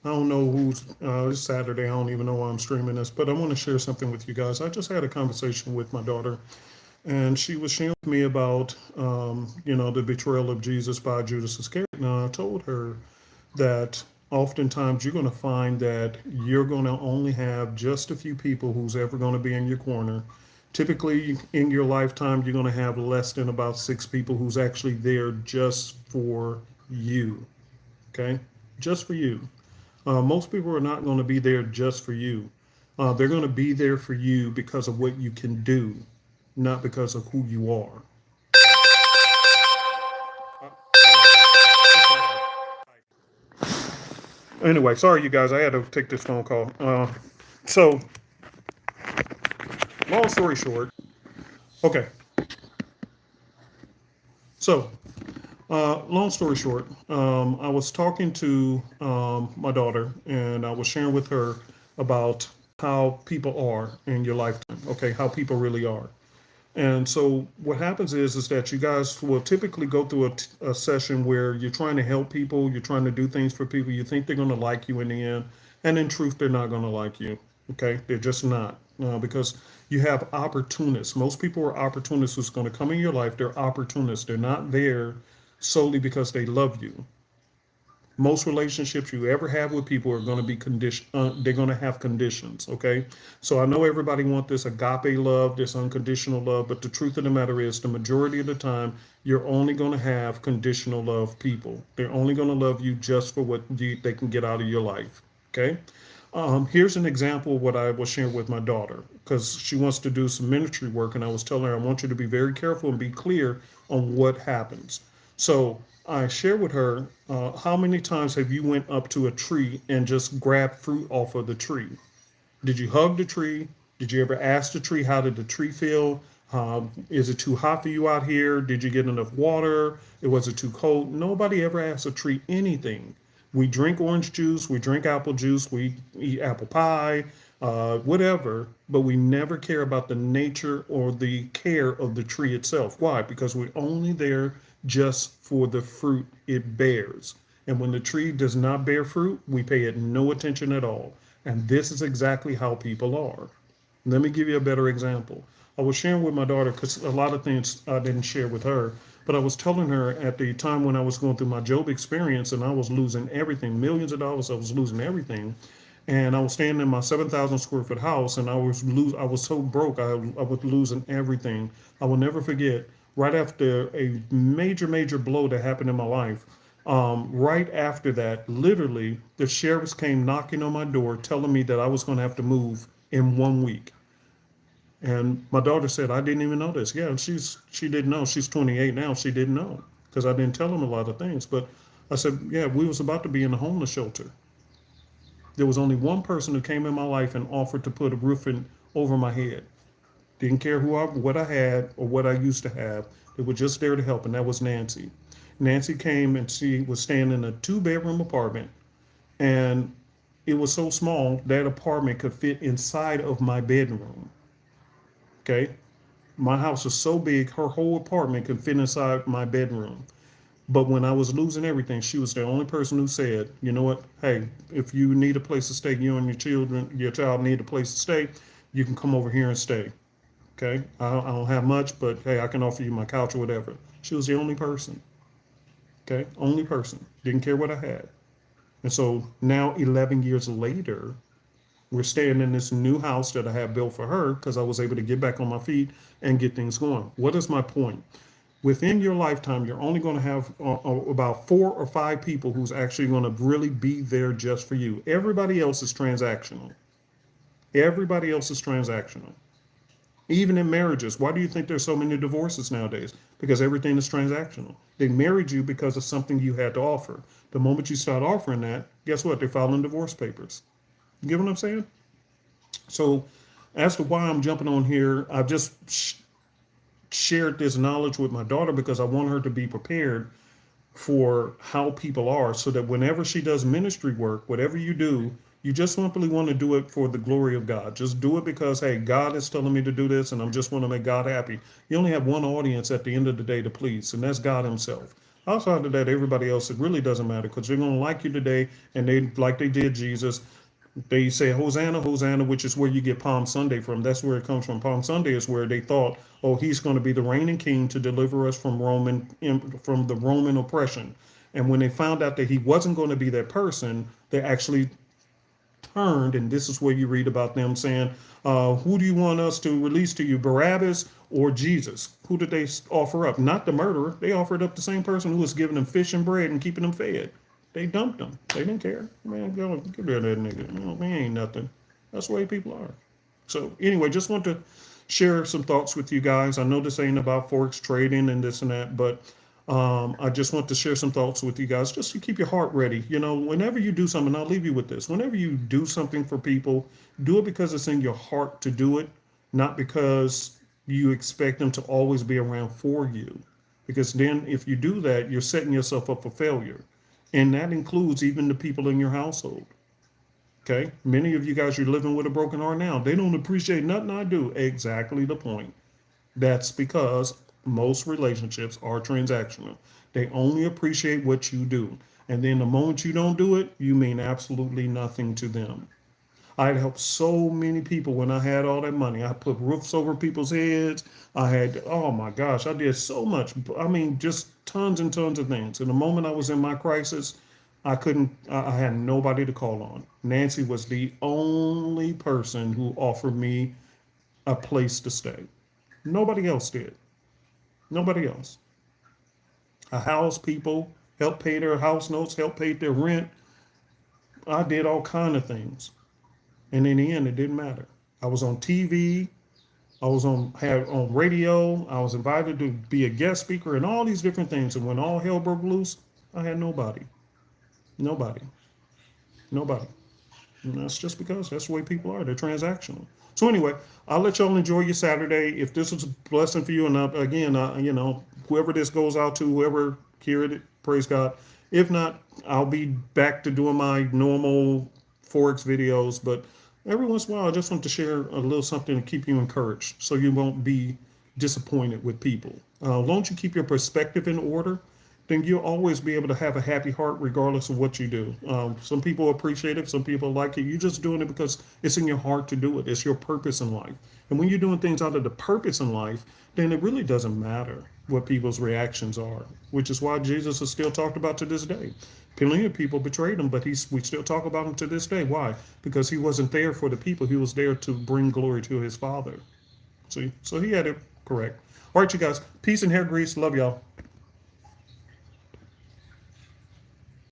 I don't know who's, it's Saturday. I don't even know why I'm streaming this, but I want to share something with you guys. I just had a conversation with my daughter, and she was sharing with me about, the betrayal of Jesus by Judas Iscariot. Now, I told her that oftentimes you're going to find that you're going to only have just a few people who's ever going to be in your corner. Typically, in your lifetime, you're going to have less than about six people who's actually there just for you. Okay? Just for you. Most people are not going to be there just for you. They're going to be there for you because of what you can do, not because of who you are. Anyway, sorry, you guys. I had to take this phone call. So, long story short, okay. So, long story short, I was talking to my daughter, and I was sharing with her about how people are in your lifetime. Okay, how people really are. And so what happens is that you guys will typically go through a session where you're trying to help people, you're trying to do things for people, you think they're going to like you in the end, and in truth, they're not going to like you. Okay, they're just not, because you have opportunists. Most people are opportunists who's going to come in your life. They're opportunists. They're not there solely because they love you. Most relationships you ever have with people are going to be condition. They're going to have conditions. Okay, so I know everybody want this agape love, this unconditional love, but the truth of the matter is, the majority of the time, you're only going to have conditional love people. They're only going to love you just for what they can get out of your life. Okay. Here's an example of what I was sharing with my daughter because she wants to do some ministry work, and I was telling her I want you to be very careful and be clear on what happens. So I shared with her, how many times have you went up to a tree and just grabbed fruit off of the tree? Did you hug the tree? Did you ever ask the tree how did the tree feel? Is it too hot for you out here? Did you get enough water? Was it too cold? Nobody ever asks a tree anything. We drink orange juice, we drink apple juice, we eat apple pie, whatever, but we never care about the nature or the care of the tree itself. Why? Because we're only there just for the fruit it bears. And when the tree does not bear fruit, we pay it no attention at all. And this is exactly how people are. Let me give you a better example. I was sharing with my daughter because a lot of things I didn't share with her, but I was telling her at the time when I was going through my Job experience and I was losing everything, millions of dollars, I was losing everything. And I was staying in my 7,000 square foot house, and I was so broke, I was losing everything. I will never forget. Right after a major blow that happened in my life, right after that, literally, the sheriffs came knocking on my door, telling me that I was going to have to move in 1 week. And my daughter said, I didn't even know this. Yeah, she didn't know. She's 28 now. She didn't know because I didn't tell them a lot of things. But I said, yeah, we was about to be in a homeless shelter. There was only one person who came in my life and offered to put a roof over my head. Didn't care what I had or what I used to have. They were just there to help, and that was Nancy. Nancy came and she was staying in a two-bedroom apartment, and it was so small that apartment could fit inside of my bedroom. Okay, my house is so big, her whole apartment could fit inside my bedroom. But when I was losing everything, she was the only person who said, you know what? Hey, if you need a place to stay, you and your child need a place to stay, you can come over here and stay. Okay. I don't have much, but hey, I can offer you my couch or whatever. She was the only person. Okay. Only person. Didn't care what I had. And so now, 11 years later, we're staying in this new house that I have built for her because I was able to get back on my feet and get things going. What is my point? Within your lifetime, you're only going to have about 4 or 5 people who's actually going to really be there just for you. Everybody else is transactional. Everybody else is transactional. Even in marriages, why do you think there's so many divorces nowadays? Because everything is transactional. They married you because of something you had to offer. The moment you start offering that, guess what? They're filing divorce papers. You get what I'm saying? So, as to why I'm jumping on here, I've just shared this knowledge with my daughter because I want her to be prepared for how people are so that whenever she does ministry work, whatever you do, you just simply want to do it for the glory of God. Just do it because, hey, God is telling me to do this and I'm just want to make God happy. You only have one audience at the end of the day to please, and that's God Himself. Outside of that, everybody else, it really doesn't matter because they're going to like you today, and they like they did Jesus. They say Hosanna, Hosanna, which is where you get Palm Sunday from. That's where it comes from. Palm Sunday is where they thought, oh, he's going to be the reigning king to deliver us from the Roman oppression. And when they found out that he wasn't going to be that person, they actually turned, and this is where you read about them saying, who do you want us to release to you, Barabbas or Jesus? Who did they offer up? Not the murderer. They offered up the same person who was giving them fish and bread and keeping them fed. They dumped them. They didn't care. Man, go get rid of that nigga. You know, he ain't nothing. That's the way people are. So anyway, just want to share some thoughts with you guys. I know this ain't about forex trading and this and that, but I just want to share some thoughts with you guys, just to keep your heart ready. You know, whenever you do something, I'll leave you with this. Whenever you do something for people, do it because it's in your heart to do it, not because you expect them to always be around for you. Because then, if you do that, you're setting yourself up for failure. And that includes even the people in your household. Okay? Many of you guys, you're living with a broken heart now. They don't appreciate nothing I do. Exactly the point. That's because most relationships are transactional. They only appreciate what you do. And then the moment you don't do it, you mean absolutely nothing to them. I'd helped so many people when I had all that money. I put roofs over people's heads. I had, oh my gosh, I did so much. I mean, just tons and tons of things. And the moment I was in my crisis, I had nobody to call on. Nancy was the only person who offered me a place to stay. Nobody else did. Nobody else. I housed people, helped pay their house notes, helped pay their rent. I did all kind of things. And in the end, it didn't matter. I was on TV. I was had on radio. I was invited to be a guest speaker and all these different things. And when all hell broke loose, I had nobody. Nobody. Nobody. And that's just because that's the way people are. They're transactional. So anyway, I'll let y'all enjoy your Saturday. If this was a blessing for you, and again, you know, whoever this goes out to, whoever heard it, praise God. If not, I'll be back to doing my normal Forex videos. But every once in a while, I just want to share a little something to keep you encouraged so you won't be disappointed with people. As long as you keep your perspective in order, then you'll always be able to have a happy heart regardless of what you do. Some people appreciate it, some people like it. You're just doing it because it's in your heart to do it. It's your purpose in life. And when you're doing things out of the purpose in life, then it really doesn't matter what people's reactions are, which is why Jesus is still talked about to this day. Plenty of people betrayed him, but we still talk about him to this day. Why? Because he wasn't there for the people. He was there to bring glory to his Father. See? So he had it correct. All right, you guys. Peace and hair grease. Love y'all.